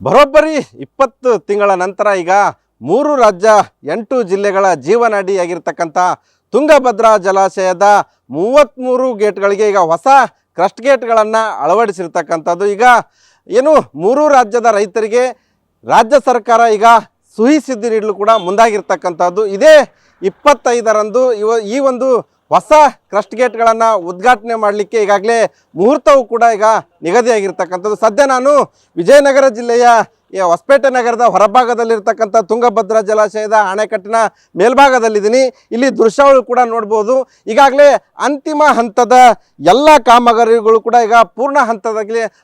ಬರೋಬ್ಬರಿ 20 ತಿಂಗಳ ನಂತರ ಈಗ 3 ರಾಜ್ಯ 8 ಜಿಲ್ಲೆಗಳ ಜೀವನಾಡಿಯಾಗಿರ್ತಕ್ಕಂಥ ತುಂಗಭದ್ರಾ ಜಲಾಶಯದ 33 ಗೇಟ್ಗಳಿಗೆ ಈಗ ಹೊಸ ಕ್ರಸ್ಟ್ ಗೇಟ್ಗಳನ್ನು ಅಳವಡಿಸಿರ್ತಕ್ಕಂಥದ್ದು. ಈಗ ಏನು 3 ರಾಜ್ಯದ ರೈತರಿಗೆ ರಾಜ್ಯ ಸರ್ಕಾರ ಈಗ ಸಿಹಿ ಸುದ್ದಿ ನೀಡಲು ಕೂಡ ಮುಂದಾಗಿರ್ತಕ್ಕಂಥದ್ದು. ಇದೇ 25ರಂದು ಈ ಒಂದು ಹೊಸ ಕ್ರಸ್ಟ್ ಗೇಟ್ಗಳನ್ನು ಉದ್ಘಾಟನೆ ಮಾಡಲಿಕ್ಕೆ ಈಗಾಗಲೇ ಮುಹೂರ್ತವು ಕೂಡ ಈಗ ನಿಗದಿಯಾಗಿರ್ತಕ್ಕಂಥದ್ದು. ಸದ್ಯ ನಾನು ವಿಜಯನಗರ ಜಿಲ್ಲೆಯ ಹೊಸಪೇಟೆ ನಗರದ ಹೊರಭಾಗದಲ್ಲಿರ್ತಕ್ಕಂಥ ತುಂಗಭದ್ರಾ ಜಲಾಶಯದ ಅಣೆಕಟ್ಟಿನ ಮೇಲ್ಭಾಗದಲ್ಲಿದ್ದೀನಿ. ಇಲ್ಲಿ ದೃಶ್ಯಗಳು ಕೂಡ ನೋಡ್ಬೋದು. ಈಗಾಗಲೇ ಅಂತಿಮ ಹಂತದ ಎಲ್ಲ ಕಾಮಗಾರಿಗಳು ಕೂಡ ಈಗ ಪೂರ್ಣ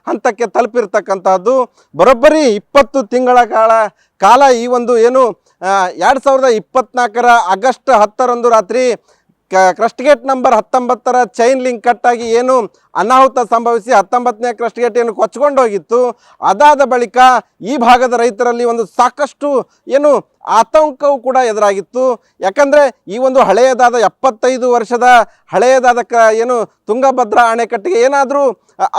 ಹಂತಕ್ಕೆ ತಲುಪಿರ್ತಕ್ಕಂಥದ್ದು. ಬರೋಬ್ಬರಿ 20 ತಿಂಗಳ ಕಾಲ ಈ ಒಂದು ಏನು 2024 ಆಗಸ್ಟ್ 10ರಂದು ರಾತ್ರಿ ಕ್ರಸ್ಟ್ ಗೇಟ್ ನಂಬರ್ 19ರ ಚೈನ್ ಲಿಂಕ್ ಕಟ್ಟಾಗಿ ಏನು ಅನಾಹುತ ಸಂಭವಿಸಿ 19ನೇ ಕ್ರಸ್ಟ್ ಗೇಟ್ ಏನು ಕೊಚ್ಕೊಂಡು ಹೋಗಿತ್ತು. ಅದಾದ ಬಳಿಕ ಈ ಭಾಗದ ರೈತರಲ್ಲಿ ಒಂದು ಸಾಕಷ್ಟು ಏನು ಆತಂಕವೂ ಕೂಡ ಎದುರಾಗಿತ್ತು. ಯಾಕಂದರೆ ಈ ಒಂದು ಹಳೆಯದಾದ 75 ವರ್ಷದ ಹಳೆಯದಾದ ಏನು ತುಂಗಭದ್ರಾ ಅಣೆಕಟ್ಟಿಗೆ ಏನಾದರೂ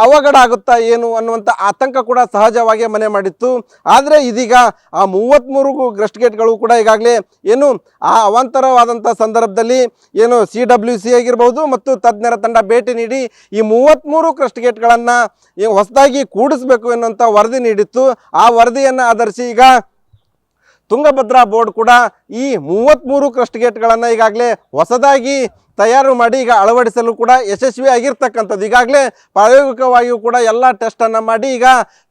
ಅವಘಡ ಆಗುತ್ತಾ ಏನು ಅನ್ನುವಂಥ ಆತಂಕ ಕೂಡ ಸಹಜವಾಗಿ ಮನೆ ಮಾಡಿತ್ತು. ಆದರೆ ಇದೀಗ ಆ 33 ಕ್ರಸ್ಟ್ ಗೇಟ್ಗಳು ಕೂಡ ಈಗಾಗಲೇ ಏನು ಆ ಅವಾಂತರವಾದಂಥ ಸಂದರ್ಭದಲ್ಲಿ ಏನು CWC ಆಗಿರ್ಬೋದು ಮತ್ತು ತಜ್ಞರ ತಂಡ ಭೇಟಿ ನೀಡಿ ಈ 33 ಕ್ರಸ್ಟ್ ಗೇಟ್ಗಳನ್ನು ಹೊಸದಾಗಿ ಕೂಡಿಸಬೇಕು ಎನ್ನುವಂಥ ವರದಿ ನೀಡಿತ್ತು. ಆ ವರದಿಯನ್ನು ಆಧರಿಸಿ ಈಗ ತುಂಗಭದ್ರಾ ಬೋರ್ಡ್ ಕೂಡ ಈ 33 ಕ್ರಸ್ಟ್ ಗೇಟ್ಗಳನ್ನು ಈಗಾಗಲೇ ಹೊಸದಾಗಿ ತಯಾರು ಮಾಡಿ ಈಗ ಅಳವಡಿಸಲು ಕೂಡ ಯಶಸ್ವಿ ಆಗಿರ್ತಕ್ಕಂಥದ್ದು. ಈಗಾಗಲೇ ಪ್ರಾಯೋಗಿಕವಾಗಿಯೂ ಕೂಡ ಎಲ್ಲ ಟೆಸ್ಟನ್ನು ಮಾಡಿ ಈಗ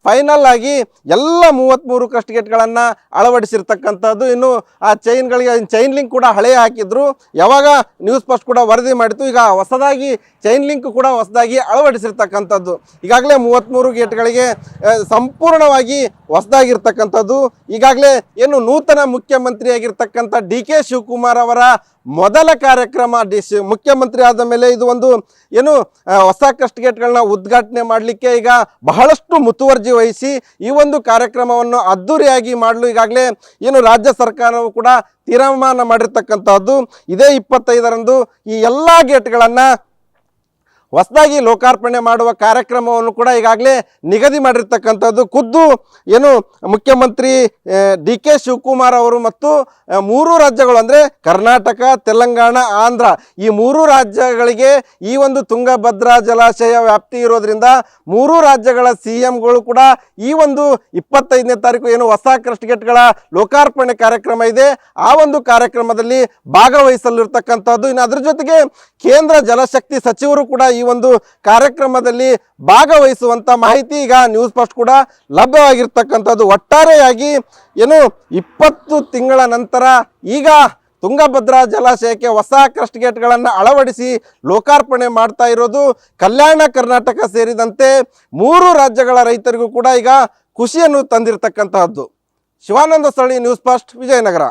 ಫೈನಲ್ ಆಗಿ ಎಲ್ಲ 33 ಕ್ರಸ್ಟ್ ಗೇಟ್ಗಳನ್ನು ಅಳವಡಿಸಿರ್ತಕ್ಕಂಥದ್ದು. ಇನ್ನು ಆ ಚೈನ್ ಲಿಂಕ್ ಕೂಡ ಹಳೆಯ ಹಾಕಿದ್ರು, ಯಾವಾಗ ನ್ಯೂಸ್ ಫಸ್ಟ್ ಕೂಡ ವರದಿ ಮಾಡಿತ್ತು. ಈಗ ಹೊಸದಾಗಿ ಚೈನ್ ಲಿಂಕ್ ಕೂಡ ಹೊಸದಾಗಿ ಅಳವಡಿಸಿರ್ತಕ್ಕಂಥದ್ದು. ಈಗಾಗಲೇ 33 ಗೇಟ್ಗಳಿಗೆ ಸಂಪೂರ್ಣವಾಗಿ ಹೊಸದಾಗಿರ್ತಕ್ಕಂಥದ್ದು. ಈಗಾಗಲೇ ಏನು ನೂತನ ಮುಖ್ಯಮಂತ್ರಿಯಾಗಿರ್ತಕ್ಕಂಥ DK ಶಿವಕುಮಾರ್ ಅವರ ಮೊದಲ ಕಾರ್ಯಕ್ರಮ ಮುಖ್ಯಮಂತ್ರಿ ಆದ ಮೇಲೆ ಇದು ಒಂದು ಏನು ಹೊಸ ಕ್ರಸ್ಟ್ ಗೇಟ್ಗಳನ್ನ ಉದ್ಘಾಟನೆ ಮಾಡಲಿಕ್ಕೆ ಈಗ ಬಹಳಷ್ಟು ಮುತುವರ್ಜಿ ವಹಿಸಿ ಈ ಒಂದು ಕಾರ್ಯಕ್ರಮವನ್ನು ಅದ್ದೂರಿಯಾಗಿ ಮಾಡಲು ಈಗಾಗಲೇ ಏನು ರಾಜ್ಯ ಸರ್ಕಾರವು ಕೂಡ ತೀರ್ಮಾನ ಮಾಡಿರ್ತಕ್ಕಂಥದ್ದು. ಇದೇ 25ರಂದು ಈ ಎಲ್ಲ ಗೇಟ್ಗಳನ್ನು ಹೊಸದಾಗಿ ಲೋಕಾರ್ಪಣೆ ಮಾಡುವ ಕಾರ್ಯಕ್ರಮವನ್ನು ಕೂಡ ಈಗಾಗಲೇ ನಿಗದಿ ಮಾಡಿರ್ತಕ್ಕಂಥದ್ದು. ಖುದ್ದು ಏನು ಮುಖ್ಯಮಂತ್ರಿ DK ಶಿವಕುಮಾರ್ ಅವರು ಮತ್ತು 3 ರಾಜ್ಯಗಳು ಅಂದರೆ ಕರ್ನಾಟಕ, ತೆಲಂಗಾಣ, ಆಂಧ್ರ ಈ 3 ರಾಜ್ಯಗಳಿಗೆ ಈ ಒಂದು ತುಂಗಭದ್ರಾ ಜಲಾಶಯ ವ್ಯಾಪ್ತಿ ಇರೋದ್ರಿಂದ 3 ರಾಜ್ಯಗಳ CMಗಳು ಕೂಡ ಈ ಒಂದು 25ನೇ ತಾರೀಕು ಏನು ಹೊಸ ಕ್ರಸ್ಟ್ ಗೇಟ್ಗಳ ಲೋಕಾರ್ಪಣೆ ಕಾರ್ಯಕ್ರಮ ಇದೆ ಆ ಒಂದು ಕಾರ್ಯಕ್ರಮದಲ್ಲಿ ಭಾಗವಹಿಸಲಿರ್ತಕ್ಕಂಥದ್ದು. ಇನ್ನು ಅದರ ಜೊತೆಗೆ ಕೇಂದ್ರ ಜಲಶಕ್ತಿ ಸಚಿವರು ಕೂಡ ಈ ಒಂದು ಕಾರ್ಯಕ್ರಮದಲ್ಲಿ ಭಾಗವಹಿಸುವಂಥ ಮಾಹಿತಿ ಈಗ ನ್ಯೂಸ್ ಫಸ್ಟ್ ಕೂಡ ಲಭ್ಯವಾಗಿರ್ತಕ್ಕಂಥದ್ದು. ಒಟ್ಟಾರೆಯಾಗಿ ಏನು 20 ತಿಂಗಳ ನಂತರ ಈಗ ತುಂಗಭದ್ರಾ ಜಲಾಶಯಕ್ಕೆ ಹೊಸ ಕ್ರಸ್ಟ್ ಗೇಟ್ಗಳನ್ನು ಅಳವಡಿಸಿ ಲೋಕಾರ್ಪಣೆ ಮಾಡ್ತಾ ಇರೋದು ಕಲ್ಯಾಣ ಕರ್ನಾಟಕ ಸೇರಿದಂತೆ 3 ರಾಜ್ಯಗಳ ರೈತರಿಗೂ ಕೂಡ ಈಗ ಖುಷಿಯನ್ನು ತಂದಿರತಕ್ಕಂತಹದ್ದು. Shivananda Sthali, news first, Vijayanagara.